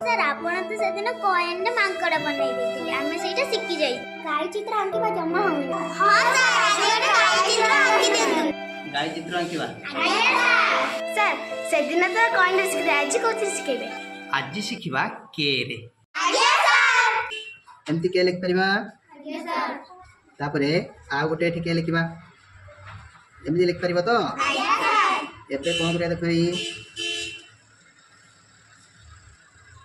sir आपण तो सेदिन coin रे मांकड़ बनै देथिले आमे सेटा सिक्की जाई गाय चित्र आंकिबा जम्मा होई हां सर सेटा गाय चित्र आंकिबा सर सेदिन तो कॉइन रे सिक्की आज को सिक्केबे आज सिखिबा के रे आज्ञा सर एंती के लिख परिबा आज्ञा सर तापरे आ गोटे एठी के लिखिबा एमदी लिख परिबा तो आज्ञा सर एबे कोन करे देखई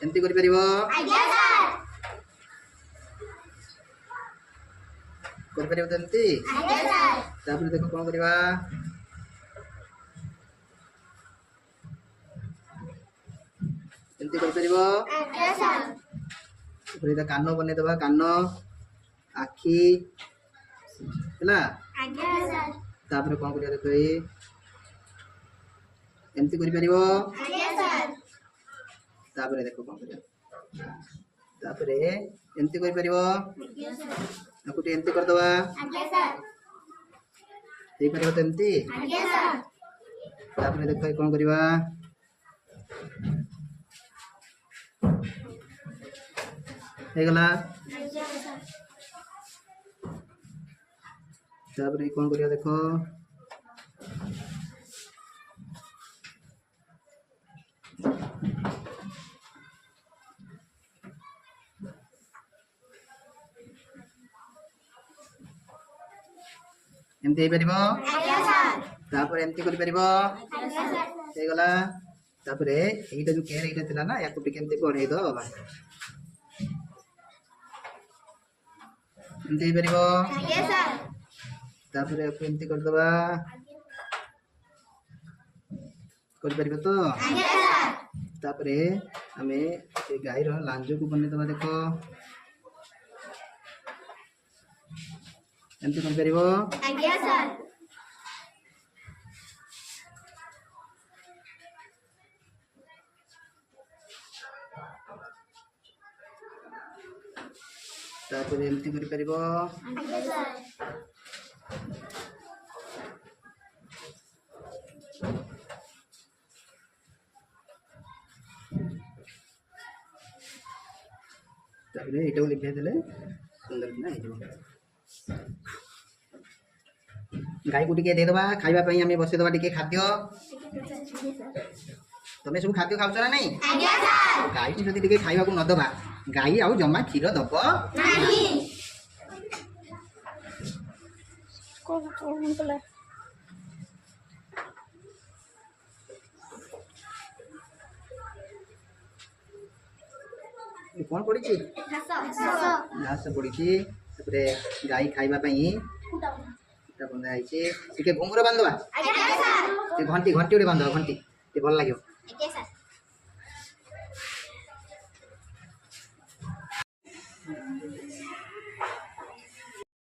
एमती करि परिबो आज्ञा सर करि परिबो तंती आज्ञा सर तापरे देखो कोन करिबा एमती करि परिबो आज्ञा सर तापरे कानो बने दबा कानो आखी हला आज्ञा सर तापरे कोन करिया देखई एमती करि परिबो आज्ञा सर तापरे देखो कोन करिया तापरे एमती करि परिबो आज्ञा सर आकुटी एमती कर दबा आज्ञा सर देई परिबो तेमती आज्ञा सर तापरे देखो कोन करिबा हे गला आज्ञा सर तापरे कोन करिया देखो एमती हे परिबो आज्ञा सर तापरे एमती करि परिबो आज्ञा सर हे गला तापरे एटा जो केर एटा थिला ना या कुटी केमती बढ़े दो बा एमती हे परिबो आज्ञा सर तापरे एमती कर दबा कर परिबो तो आज्ञा सर तापरे हमें ए गाय रो लांजो को बने दबा देखो एमती कर परिबो आज्ञा सर तापरे एमती कर परिबो आज्ञा सर तापरे एटा लिखे देले सुंदर ना हे गाय को टिके दे दबा खाइबा पई हमें बसे दबा टिके खाद्य तमे सब खाद्य खाउछ ना नहीं आज्ञा सर गाय को जदी टिके खाइबा को न दबा गाय आउ जम्मा खीर दब नहीं कोन पड़ी छी घास घास पड़ी छी तपरे गाय खाइबा पई ता बंदा आई छी टिके घुंगरो बांधवा आज्ञा सर घंटी घंटी उडे बांधवा घंटी ते भल लागियो आज्ञा सर